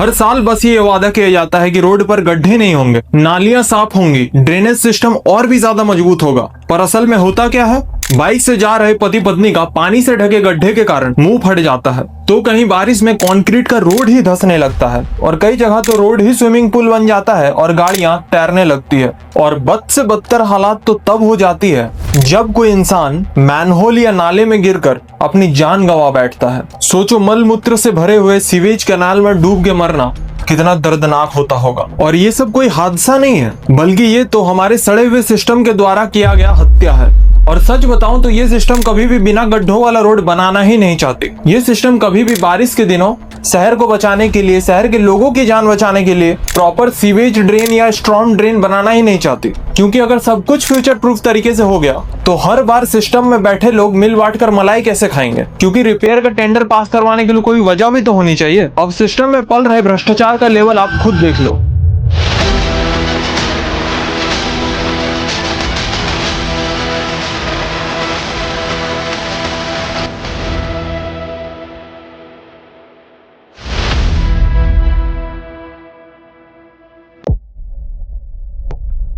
हर साल बस ये वादा किया जाता है कि रोड पर गड्ढे नहीं होंगे, नालियां साफ होंगी, ड्रेनेज सिस्टम और भी ज्यादा मजबूत होगा। पर असल में होता क्या है? बाइक से जा रहे पति पत्नी का पानी से ढके गड्ढे के कारण मुंह फट जाता है, तो कहीं बारिश में कंक्रीट का रोड ही धंसने लगता है, और कई जगह तो रोड ही स्विमिंग पूल बन जाता है और गाड़ियां तैरने लगती है। और बद से बदतर हालात तो तब हो जाती है जब कोई इंसान मैनहोल या नाले में गिरकर अपनी जान गंवा बैठता है। सोचो, मल मूत्र से भरे हुए सीवेज कैनाल में डूब के मरना कितना दर्दनाक होता होगा। और ये सब कोई हादसा नहीं है, बल्कि ये तो हमारे सड़े हुए सिस्टम के द्वारा किया गया हत्या है। और सच बताऊं तो ये सिस्टम कभी भी बिना गड्ढों वाला रोड बनाना ही नहीं चाहती। ये सिस्टम कभी भी बारिश के दिनों शहर को बचाने के लिए, शहर के लोगों की जान बचाने के लिए प्रॉपर सीवेज ड्रेन या स्ट्रॉन्ग ड्रेन बनाना ही नहीं चाहती। क्योंकि अगर सब कुछ फ्यूचर प्रूफ तरीके से हो गया तो हर बार सिस्टम में बैठे लोग मिल बांट कर मलाई कैसे खाएंगे? क्योंकि रिपेयर का टेंडर पास करवाने के लिए कोई वजह भी तो होनी चाहिए। अब सिस्टम में पल रहे भ्रष्टाचार का लेवल आप खुद देख लो।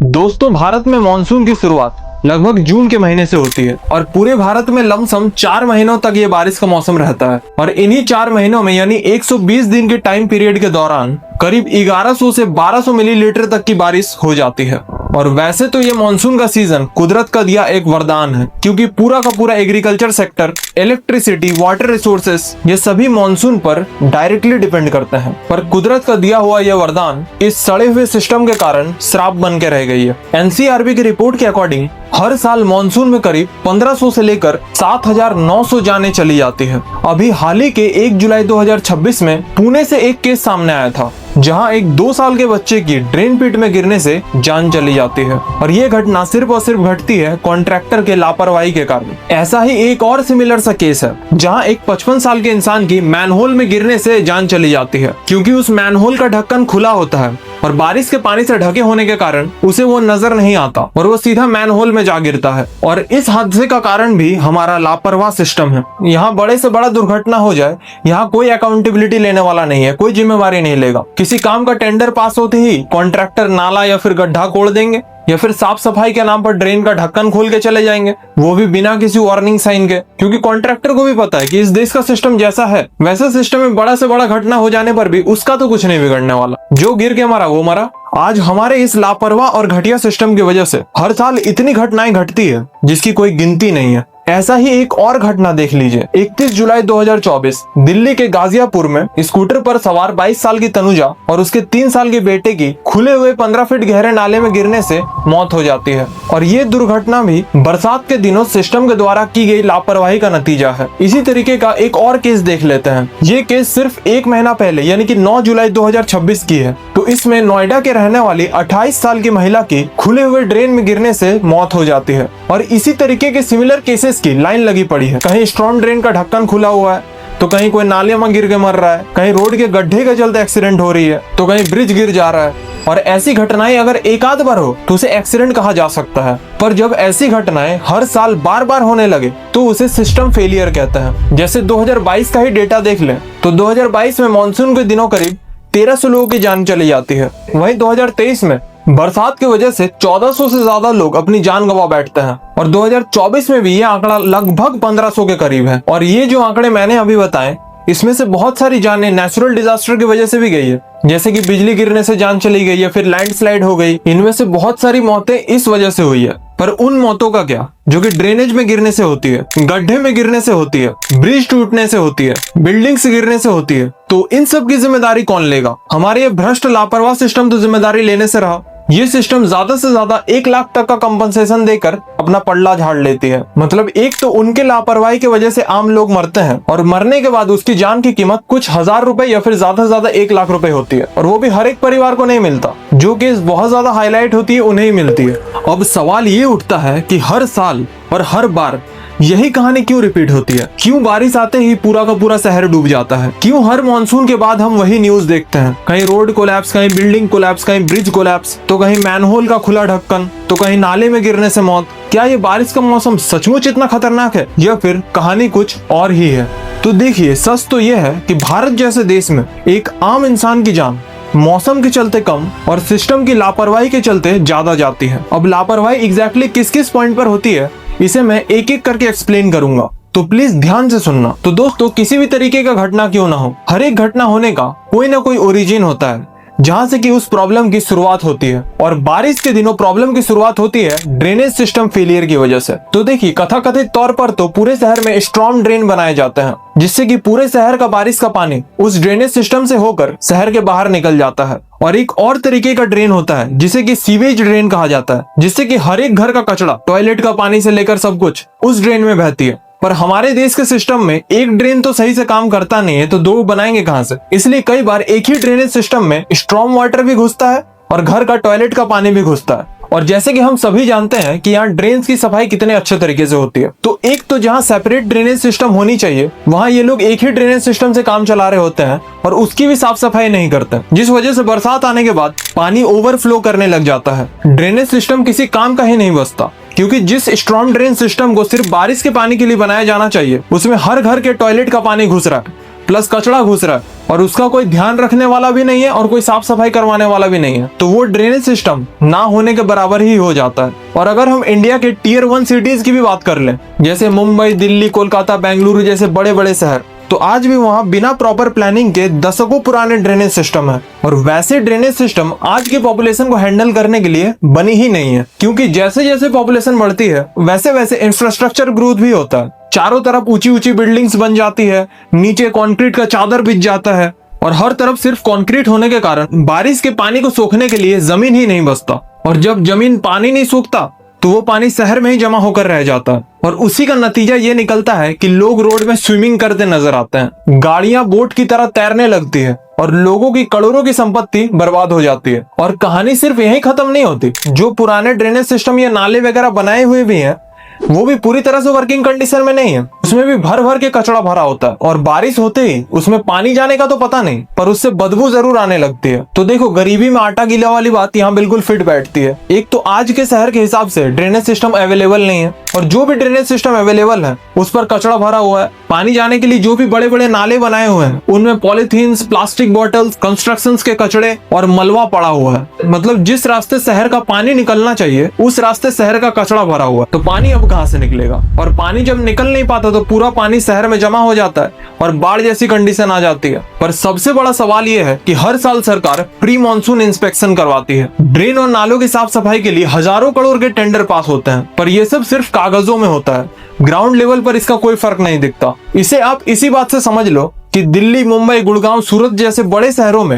दोस्तों, भारत में मानसून की शुरुआत लगभग जून के महीने से होती है और पूरे भारत में लमसम 4 महीनों तक ये बारिश का मौसम रहता है। और इन्हीं 4 महीनों में यानी 120 दिन के टाइम पीरियड के दौरान करीब 1100 से 1200 मिलीलीटर तक की बारिश हो जाती है। और वैसे तो ये मानसून का सीजन कुदरत का दिया एक वरदान है, क्योंकि पूरा का पूरा agriculture sector, electricity, water resources, ये सभी मानसून पर डायरेक्टली डिपेंड करते हैं। पर कुदरत का दिया हुआ यह वरदान इस सड़े हुए सिस्टम के कारण श्राप बन के रह गई है। एनसीआरबी की रिपोर्ट के अकॉर्डिंग हर साल मानसून में करीब 1500 से लेकर 7900 जानें चली जाती है। अभी हाल ही के 1 जुलाई 2026 में पुणे से एक केस सामने आया था, जहां एक 2 साल के बच्चे की ड्रेन पिट में गिरने से जान चली जाती है। और ये घटना सिर्फ और सिर्फ घटती है कॉन्ट्रैक्टर के लापरवाही के कारण। ऐसा ही एक और सिमिलर सा केस है, जहां एक 55 साल के इंसान की मैनहोल में गिरने से जान चली जाती है, क्योंकि उस मैनहोल का ढक्कन खुला होता है और बारिश के पानी से ढके होने के कारण उसे वो नजर नहीं आता और वो सीधा मैनहोल में जा गिरता है। और इस हादसे का कारण भी हमारा लापरवाह सिस्टम है। यहाँ बड़े से बड़ा दुर्घटना हो जाए, यहाँ कोई अकाउंटेबिलिटी लेने वाला नहीं है, कोई जिम्मेवारी नहीं लेगा। किसी काम का टेंडर पास होते ही कॉन्ट्रैक्टर नाला या फिर गड्ढा कोड़ देंगे, या फिर साफ सफाई के नाम पर ड्रेन का ढक्कन खोल के चले जाएंगे, वो भी बिना किसी वार्निंग साइन के। क्योंकि कॉन्ट्रैक्टर को भी पता है कि इस देश का सिस्टम जैसा है, वैसे सिस्टम में बड़ा से बड़ा घटना हो जाने पर भी उसका तो कुछ नहीं बिगड़ने वाला। जो गिर के मरा वो मरा। आज हमारे इस लापरवाह और घटिया सिस्टम की वजह से हर साल इतनी घटनाएं घटती है जिसकी कोई गिनती नहीं है। ऐसा ही एक और घटना देख लीजिए। 31 जुलाई 2024 दिल्ली के गाजियापुर में स्कूटर पर सवार 22 साल की तनुजा और उसके 3 साल के बेटे की खुले हुए 15 फीट गहरे नाले में गिरने से मौत हो जाती है। और ये दुर्घटना भी बरसात के दिनों सिस्टम के द्वारा की गई लापरवाही का नतीजा है। इसी तरीके का एक और केस देख लेते हैं। ये केस सिर्फ 1 महीना पहले यानी कि 9 जुलाई 2026 की है। तो इसमें नोएडा के रहने वाली 28 साल की महिला की खुले हुए ड्रेन में गिरने से मौत हो जाती है। और इसी तरीके के सिमिलर केसेस की लाइन लगी पड़ी है। कहीं स्ट्रॉन्ग ड्रेन का ढक्कन खुला हुआ है, तो कहीं कोई नाले में गिर के मर रहा है, कहीं रोड के गड्ढे के चलते एक्सीडेंट हो रही है, तो कहीं ब्रिज गिर जा रहा है। और ऐसी घटनाएं अगर एक आध बार हो तो उसे एक्सीडेंट कहा जा सकता है, पर जब ऐसी घटनाएं हर साल बार बार होने लगे तो उसे सिस्टम फेलियर कहते हैं। जैसे 2022 का ही डेटा देख लें तो 2022 में मानसून के दिनों करीब 1300 लोगों की जान चली जाती है। वहीं 2023 में बरसात की वजह से 1400 से ज्यादा लोग अपनी जान गंवा बैठते हैं। और 2024 में भी ये आंकड़ा लगभग 1500 के करीब है। और ये जो आंकड़े मैंने अभी बताए, इसमें से बहुत सारी जानें नेचुरल डिजास्टर की वजह से भी गई है, जैसे कि बिजली गिरने से जान चली गई या फिर लैंडस्लाइड हो गई। इनमें से बहुत सारी मौतें इस वजह से हुई है। पर उन मौतों का क्या जो कि ड्रेनेज में गिरने से होती है, गड्ढे में गिरने से होती है, ब्रिज टूटने से होती है, बिल्डिंग से गिरने से होती है, तो इन सब की जिम्मेदारी कौन लेगा? हमारे ये भ्रष्ट लापरवाह सिस्टम तो जिम्मेदारी लेने से रहा। ये सिस्टम ज्यादा से ज्यादा 1 लाख तक का कंपनसेशन देकर अपना पल्ला झाड़ लेती है। मतलब एक तो उनके लापरवाही की वजह से आम लोग मरते हैं और मरने के बाद उसकी जान की कीमत कुछ 1000 रुपए या फिर ज्यादा से ज्यादा 1 लाख रुपए होती है। और वो भी हर एक परिवार को नहीं मिलता। जो केस बहुत ज्यादा हाईलाइट होती है उन्हें ही मिलती है। अब सवाल ये उठता है कि हर साल और हर बार यही कहानी क्यों रिपीट होती है? क्यों बारिश आते ही पूरा का पूरा शहर डूब जाता है? क्यों हर मॉनसून के बाद हम वही न्यूज देखते हैं, कहीं रोड कोलैप्स, कहीं बिल्डिंग कोलैप्स, कहीं ब्रिज कोलैप्स, तो कहीं मैनहोल का खुला ढक्कन, तो कहीं नाले में गिरने से मौत। क्या ये बारिश का मौसम सचमुच इतना खतरनाक है या फिर कहानी कुछ और ही है? तो देखिए, सच तो यह है कि भारत जैसे देश में एक आम इंसान की जान मौसम के चलते कम और सिस्टम की लापरवाही के चलते ज्यादा जाती है। अब लापरवाही एग्जैक्टली किस किस पॉइंट पर होती है, इसे मैं एक एक करके एक्सप्लेन करूंगा, तो प्लीज ध्यान से सुनना। तो दोस्तों, किसी भी तरीके का घटना क्यों ना हो, हर एक घटना होने का कोई ना कोई ओरिजिन होता है जहां से कि उस प्रॉब्लम की शुरुआत होती है। और बारिश के दिनों प्रॉब्लम की शुरुआत होती है ड्रेनेज सिस्टम फेलियर की वजह से। तो देखिए, कथाकथित तौर पर तो पूरे शहर में स्टॉर्म ड्रेन बनाए जाते हैं, जिससे कि पूरे शहर का बारिश का पानी उस ड्रेनेज सिस्टम से होकर शहर के बाहर निकल जाता है। और एक और तरीके का ड्रेन होता है जिसे कि सीवेज ड्रेन कहा जाता है, जिससे कि हर एक घर का कचरा, टॉयलेट का पानी से लेकर सब कुछ उस ड्रेन में बहती है। पर हमारे देश के सिस्टम में एक ड्रेन तो सही से काम करता नहीं है, तो दो बनाएंगे कहां से? इसलिए कई बार एक ही ड्रेनेज सिस्टम में स्ट्रॉम वाटर भी घुसता है और घर का टॉयलेट का पानी भी घुसता है। और जैसे कि हम सभी जानते हैं कि यहाँ ड्रेन्स की सफाई कितने अच्छे तरीके से होती है, तो एक तो जहाँ सेपरेट ड्रेनेज सिस्टम होनी चाहिए, वहाँ ये लोग एक ही ड्रेनेज सिस्टम से काम चला रहे होते हैं और उसकी भी साफ सफाई नहीं करते, जिस वजह से बरसात आने के बाद पानी ओवरफ्लो करने लग जाता है। ड्रेनेज सिस्टम किसी काम का ही नहीं बचता, क्योंकि जिस स्ट्रॉन्ग ड्रेन सिस्टम को सिर्फ बारिश के पानी के लिए बनाया जाना चाहिए, उसमें हर घर के टॉयलेट का पानी घुस रहा है, प्लस कचरा घुस रहा है, और उसका कोई ध्यान रखने वाला भी नहीं है और कोई साफ सफाई करवाने वाला भी नहीं है। तो वो ड्रेनेज सिस्टम ना होने के बराबर ही हो जाता है। और अगर हम इंडिया के टियर 1 सिटीज की भी बात कर लें, जैसे मुंबई, दिल्ली, कोलकाता, बेंगलुरु जैसे बड़े बड़े शहर, तो आज भी वहाँ बिना प्रॉपर प्लानिंग के दशकों पुराने ड्रेनेज सिस्टम है। और वैसे ड्रेनेज सिस्टम आज की पॉपुलेशन को हैंडल करने के लिए बनी ही नहीं है, क्योंकि जैसे जैसे पॉपुलेशन बढ़ती है वैसे वैसे इंफ्रास्ट्रक्चर ग्रोथ भी होता है। चारों तरफ ऊंची ऊंची बिल्डिंग्स बन जाती है, नीचे कंक्रीट का चादर बिछ जाता है, और हर तरफ सिर्फ कंक्रीट होने के कारण बारिश के पानी को सोखने के लिए जमीन ही नहीं बचता। और जब जमीन पानी नहीं सोखता तो वो पानी शहर में ही जमा होकर रह जाता है, और उसी का नतीजा ये निकलता है कि लोग रोड में स्विमिंग करते नजर आते हैं, गाड़ियां बोट की तरह तैरने लगती है, और लोगों की करोड़ों की संपत्ति बर्बाद हो जाती है। और कहानी सिर्फ यहीं खत्म नहीं होती, जो पुराने ड्रेनेज सिस्टम या नाले वगैरह बनाए हुए भी हैं, वो भी पूरी तरह से वर्किंग कंडीशन में नहीं है, उसमें भी भर भर के कचरा भरा होता है, और बारिश होते ही उसमें पानी जाने का तो पता नहीं, पर उससे बदबू जरूर आने लगती है। तो देखो, गरीबी में आटा गीला वाली बात यहाँ बिल्कुल फिट बैठती है। एक तो आज के शहर के हिसाब से ड्रेनेज सिस्टम अवेलेबल नहीं है, और जो भी ड्रेनेज सिस्टम अवेलेबल है उस पर कचरा भरा हुआ है। पानी जाने के लिए जो भी बड़े बड़े नाले बनाए हुए हैं उनमें पॉलीथीन्स, प्लास्टिक बॉटल्स, कंस्ट्रक्शन के कचड़े और मलबा पड़ा हुआ है। मतलब जिस रास्ते शहर का पानी निकलना चाहिए उस रास्ते शहर का कचरा भरा हुआ है, तो पानी अब कहां से निकलेगा? और पानी जब निकल नहीं पाता तो पूरा पानी शहर में जमा हो जाता है और बाढ़ जैसी कंडीशन आ जाती है। पर सबसे बड़ा सवाल यह है कि हर साल सरकार प्री मॉनसून इंस्पेक्शन करवाती है। ड्रेन और नालों की साफ सफाई के लिए हजारों करोड़ के टेंडर पास होते हैं, पर यह सब सिर्फ कागजों में होता है। ग्राउंड लेवल पर इसका कोई फर्क नहीं दिखता। इसे आप इसी बात से समझ लो कि दिल्ली, मुंबई, गुड़गांव, सूरत जैसे बड़े शहरों में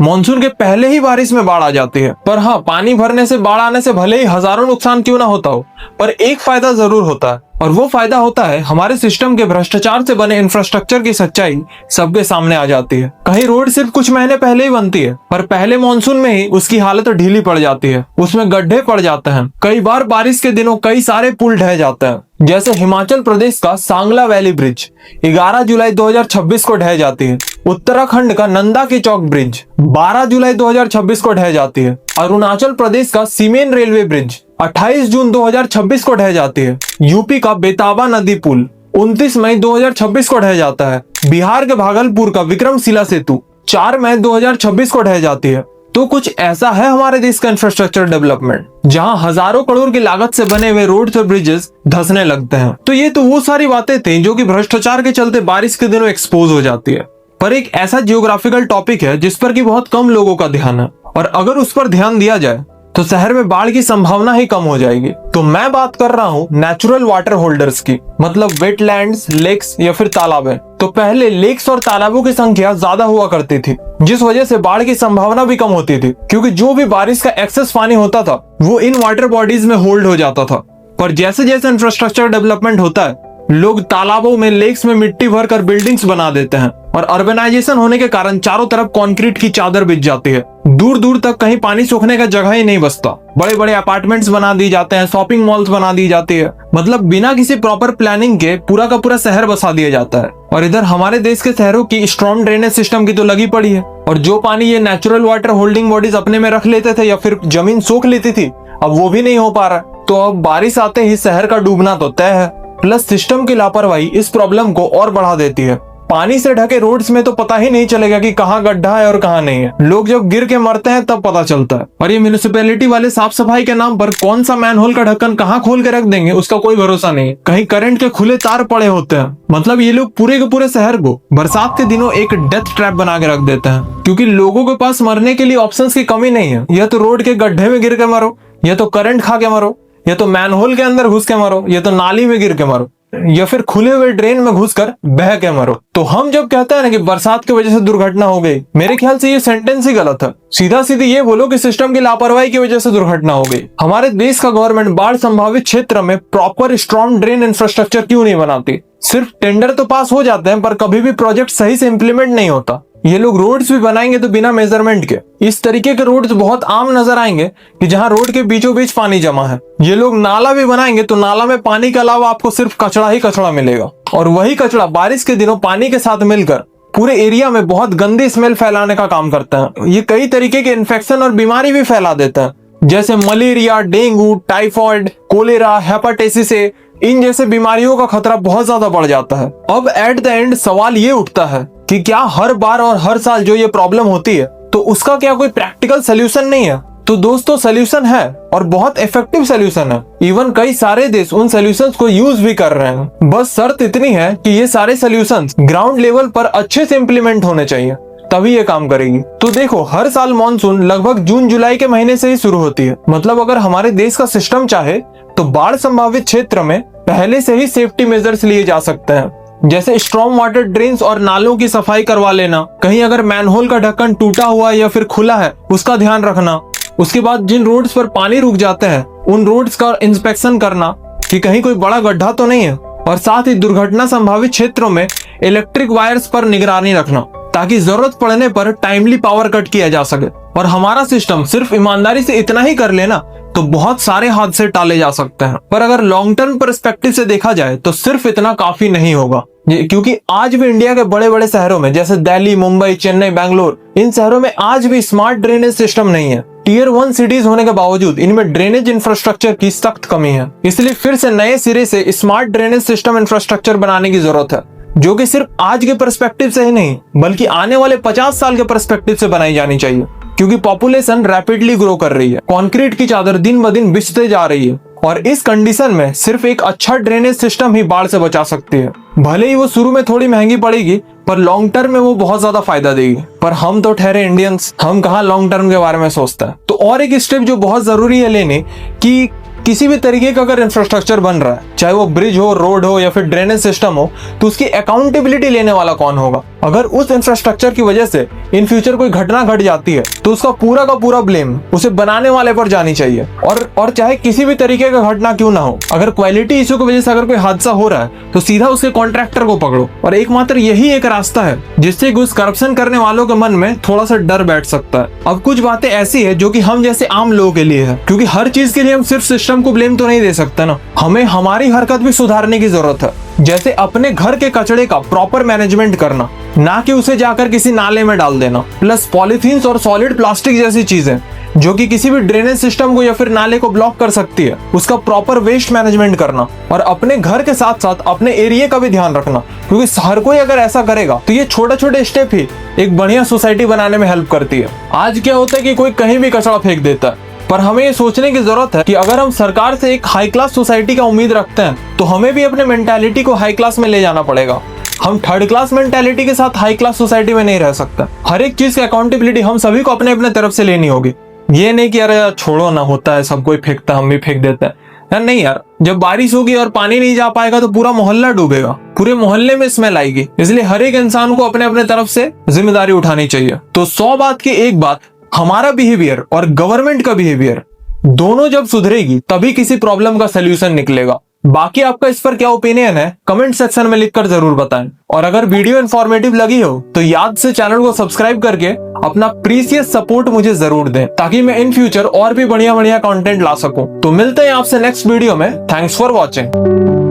मॉनसून के पहले ही बारिश में बाढ़ आ जाती है। पर हाँ, पानी भरने से, बाढ़ आने से भले ही हजारों नुकसान क्यों ना होता हो, पर एक फायदा जरूर होता है, और वो फायदा होता है हमारे सिस्टम के भ्रष्टाचार से बने इंफ्रास्ट्रक्चर की सच्चाई सबके सामने आ जाती है। कहीं रोड सिर्फ कुछ महीने पहले ही बनती है, पर पहले मॉनसून में ही उसकी हालत ढीली पड़ जाती है, उसमें गड्ढे पड़ जाते हैं। कई बार बारिश के दिनों कई सारे पुल ढह जाते हैं, जैसे हिमाचल प्रदेश का सांगला वैली ब्रिज 11 जुलाई 2026 को ढह जाती है। उत्तराखंड का नंदा की चौक ब्रिज 12 जुलाई 2026 को ढह जाती है। अरुणाचल प्रदेश का सीमेन रेलवे ब्रिज 28 जून 2026 को ढह जाती है। यूपी का बेताबा नदी पुल 29 मई 2026 को ढह जाता है। बिहार के भागलपुर का विक्रमशिला सेतु 4 मई 2026 को ढह जाती है। तो कुछ ऐसा है हमारे देश का इंफ्रास्ट्रक्चर डेवलपमेंट, जहां हजारों करोड़ की लागत से बने हुए रोड्स और ब्रिजेस धंसने लगते हैं। तो ये तो वो सारी बातें थी जो कि भ्रष्टाचार के चलते बारिश के दिनों एक्सपोज हो जाती है। पर एक ऐसा जियोग्राफिकल टॉपिक है जिस पर कि बहुत कम लोगों का ध्यान है, और अगर उस पर ध्यान दिया जाए तो शहर में बाढ़ की संभावना ही कम हो जाएगी। तो मैं बात कर रहा हूँ नेचुरल वाटर होल्डर्स की, मतलब वेटलैंड्स, लेक्स या फिर तालाबें। तो पहले लेक्स और तालाबों की संख्या ज्यादा हुआ करती थी, जिस वजह से बाढ़ की संभावना भी कम होती थी, क्योंकि जो भी बारिश का एक्सेस पानी होता था वो इन वाटर बॉडीज में होल्ड हो जाता था। पर जैसे जैसे इंफ्रास्ट्रक्चर डेवलपमेंट होता है लोग तालाबों में, लेक्स में मिट्टी भर कर बिल्डिंग्स बना देते हैं और अर्बनाइजेशन होने के कारण चारों तरफ कंक्रीट की चादर बिछ जाती है। दूर दूर तक कहीं पानी सूखने का जगह ही नहीं बचता। बड़े बड़े अपार्टमेंट्स बना दी जाते हैं, शॉपिंग मॉल्स बना दी जाती है, मतलब बिना किसी प्रॉपर प्लानिंग के पूरा का पूरा शहर बसा दिया जाता है। और इधर हमारे देश के शहरों की स्ट्रॉन्ग ड्रेनेज सिस्टम की तो लगी पड़ी है, और जो पानी ये नेचुरल वाटर होल्डिंग बॉडीज अपने में रख लेते थे या फिर जमीन सोख लेती थी, अब वो भी नहीं हो पा रहा। तो अब बारिश आते ही शहर का डूबना तो तय है। प्लस सिस्टम की लापरवाही इस प्रॉब्लम को और बढ़ा देती है। पानी से ढके रोड्स में तो पता ही नहीं चलेगा कि कहाँ गड्ढा है और कहाँ नहीं है। लोग जब गिर के मरते हैं तब पता चलता है। और ये म्युनिसिपैलिटी वाले साफ सफाई के नाम पर कौन सा मैनहोल का ढक्कन कहाँ खोल के रख देंगे उसका कोई भरोसा नहीं। कहीं करंट के खुले तार पड़े होते हैं। मतलब ये लोग पूरे के पूरे शहर को बरसात के दिनों एक डेथ ट्रैप बना के रख देते हैं, क्योंकि लोगों के पास मरने के लिए ऑप्शंस की कमी नहीं है। या तो रोड के गड्ढे में गिर के मरो, या तो करंट खा के मरो, या तो मैनहोल के अंदर घुस के मरो, या तो नाली में गिर के मरो, या फिर खुले हुए ड्रेन में घुसकर बह के मरो। तो हम जब कहते हैं ना कि बरसात की वजह से दुर्घटना हो गई, मेरे ख्याल से ये सेंटेंस ही गलत है। सीधा सीधी ये बोलो कि सिस्टम की लापरवाही की वजह से दुर्घटना हो गई। हमारे देश का गवर्नमेंट बाढ़ संभावित क्षेत्र में प्रॉपर स्ट्रॉन्ग ड्रेन इंफ्रास्ट्रक्चर क्यों नहीं बनाती? सिर्फ टेंडर तो पास हो जाते हैं पर कभी भी प्रोजेक्ट सही से इम्प्लीमेंट नहीं होता। ये लोग रोड्स भी बनाएंगे तो बिना मेजरमेंट के। इस तरीके के रोड्स बहुत आम नजर आएंगे कि जहां रोड के बीचों बीच पानी जमा है। ये लोग नाला भी बनाएंगे तो नाला में पानी के अलावा आपको सिर्फ कचड़ा ही कचड़ा मिलेगा, और वही कचड़ा बारिश के दिनों पानी के साथ मिलकर पूरे एरिया में बहुत गंदी स्मेल फैलाने का काम करते हैं। ये कई तरीके के इन्फेक्शन और बीमारी भी फैला देते हैं, जैसे malaria, dengue, typhoid, cholera, hepatitis A. इन जैसे बीमारियों का खतरा बहुत ज्यादा बढ़ जाता है। अब एट द एंड सवाल ये उठता है कि क्या हर बार और हर साल जो ये प्रॉब्लम होती है तो उसका क्या कोई प्रैक्टिकल सोल्यूशन नहीं है? तो दोस्तों सोल्यूशन है, और बहुत इफेक्टिव सोल्यूशन है। इवन कई सारे देश उन सोल्यूशंस को यूज भी कर रहे हैं। बस शर्त इतनी है कि ये सारे सोल्यूशंस ग्राउंड लेवल पर अच्छे से इम्प्लीमेंट होने चाहिए, तभी ये काम करेगी। तो देखो, हर साल मानसून लगभग जून जुलाई के महीने से ही शुरू होती है। मतलब अगर हमारे देश का सिस्टम चाहे तो बाढ़ संभावित क्षेत्र में पहले से ही सेफ्टी मेजर्स लिए जा सकते हैं, जैसे स्ट्रॉन्ग वाटर ड्रेन्स और नालों की सफाई करवा लेना। कहीं अगर मैनहोल का ढक्कन टूटा हुआ या फिर खुला है उसका ध्यान रखना। उसके बाद जिन रोड्स पर पानी रुक जाते हैं उन रोड्स का इंस्पेक्शन करना कि कहीं कोई बड़ा गड्ढा तो नहीं है। और साथ ही दुर्घटना संभावित क्षेत्रों में इलेक्ट्रिक वायर्स पर निगरानी रखना, ताकि जरूरत पड़ने पर टाइमली पावर कट किया जा सके। और हमारा सिस्टम सिर्फ ईमानदारी से इतना ही कर लेना तो बहुत सारे हादसे टाले जा सकते हैं। पर अगर लॉन्ग टर्म पर्सपेक्टिव से देखा जाए तो सिर्फ इतना काफी नहीं होगा, क्योंकि आज भी इंडिया के बड़े बड़े शहरों में जैसे दिल्ली, मुंबई, चेन्नई, बेंगलोर, इन शहरों में आज भी स्मार्ट ड्रेनेज सिस्टम नहीं है। टियर 1 सिटीज होने के बावजूद इनमें ड्रेनेज इंफ्रास्ट्रक्चर की सख्त कमी है। इसलिए फिर से नए सिरे से स्मार्ट ड्रेनेज सिस्टम इंफ्रास्ट्रक्चर बनाने की जरूरत है, जो कि सिर्फ आज के पर्सपेक्टिव से ही नहीं बल्कि आने वाले 50 साल के पर्सपेक्टिव से बनाई जानी चाहिए। क्योंकि पॉपुलेशन रैपिडली ग्रो कर रही है, कंक्रीट की चादर दिन ब दिन बिछते जा रही है, और इस कंडीशन में सिर्फ एक अच्छा ड्रेनेज सिस्टम ही बाढ़ से बचा सकती है। भले ही वो शुरू में थोड़ी महंगी पड़ेगी पर लॉन्ग टर्म में वो बहुत ज्यादा फायदा देगी। पर हम तो ठहरे इंडियंस, हम कहाँ लॉन्ग टर्म के बारे में सोचते हैं। तो और एक स्टेप जो बहुत जरूरी है लेने की, किसी भी तरीके का अगर इंफ्रास्ट्रक्चर बन रहा है, चाहे वो ब्रिज हो, रोड हो या फिर ड्रेनेज सिस्टम हो, तो उसकी अकाउंटेबिलिटी लेने वाला कौन होगा? अगर उस इंफ्रास्ट्रक्चर की वजह से इन फ्यूचर कोई घटना घट जाती है तो उसका पूरा का पूरा ब्लेम उसे बनाने वाले पर जानी चाहिए। और चाहे किसी भी तरीके का घटना क्यों ना हो, अगर क्वालिटी इशू की वजह से अगर कोई हादसा हो रहा है तो सीधा उसके कॉन्ट्रैक्टर को पकड़ो। और एकमात्र यही एक रास्ता है जिससे उस करप्शन करने वालों के मन में थोड़ा सा डर बैठ सकता है। अब कुछ बातें ऐसी है जो कि हम जैसे आम लोगों के लिए है, क्योंकि हर चीज के लिए हम सिर्फ सिस्टम को ब्लेम तो नहीं दे सकते ना। हमें हमारी हरकत भी सुधारने की जरूरत है, जैसे अपने घर के कचरे का प्रॉपर मैनेजमेंट करना, ना कि उसे जाकर किसी नाले में डाल देना। प्लस पॉलीथीन्स और सॉलिड प्लास्टिक जैसी चीजें जो कि किसी भी ड्रेनेज सिस्टम को या फिर नाले को ब्लॉक कर सकती है, उसका प्रॉपर वेस्ट मैनेजमेंट करना। और अपने घर के साथ साथ अपने एरिया का भी ध्यान रखना, क्योंकि हर कोई अगर ऐसा करेगा तो ये छोटे छोटे स्टेप ही एक बढ़िया सोसाइटी बनाने में हेल्प करती है। आज क्या होता है कि कोई कहीं भी कचरा फेंक देता है, पर हमें ये सोचने की जरूरत है कि अगर हम सरकार से एक हाई क्लास सोसाइटी का उम्मीद रखते हैं तो हमें भी अपने मेंटालिटी को हाई क्लास में ले जाना पड़ेगा। हम थर्ड क्लास मेंटालिटी के साथ हाई क्लास सोसाइटी में नहीं रह सकते। हर एक चीज की अकाउंटेबिलिटी हम सभी को अपने अपने तरफ से लेनी होगी। ये नहीं कि यार छोड़ो ना, होता है, सब कोई फेंकता, हम भी फेंक देते हैं यार। नहीं यार, जब बारिश होगी और पानी नहीं जा पाएगा तो पूरा मोहल्ला डूबेगा, पूरे मोहल्ले में स्मेल आएगी। इसलिए हर एक इंसान को अपने अपने तरफ से जिम्मेदारी उठानी चाहिए। तो 100 बात की एक बात, हमारा बिहेवियर और गवर्नमेंट का बिहेवियर दोनों जब सुधरेगी तभी किसी प्रॉब्लम का सोल्यूशन निकलेगा। बाकी आपका इस पर क्या ओपिनियन है कमेंट सेक्शन में लिखकर जरूर बताएं। और अगर वीडियो इन्फॉर्मेटिव लगी हो तो याद से चैनल को सब्सक्राइब करके अपना प्रीसियस सपोर्ट मुझे जरूर दें, ताकि मैं इन फ्यूचर और भी बढ़िया बढ़िया कंटेंट ला सकूं। तो मिलते हैं आपसे नेक्स्ट वीडियो में। Thanks for watching.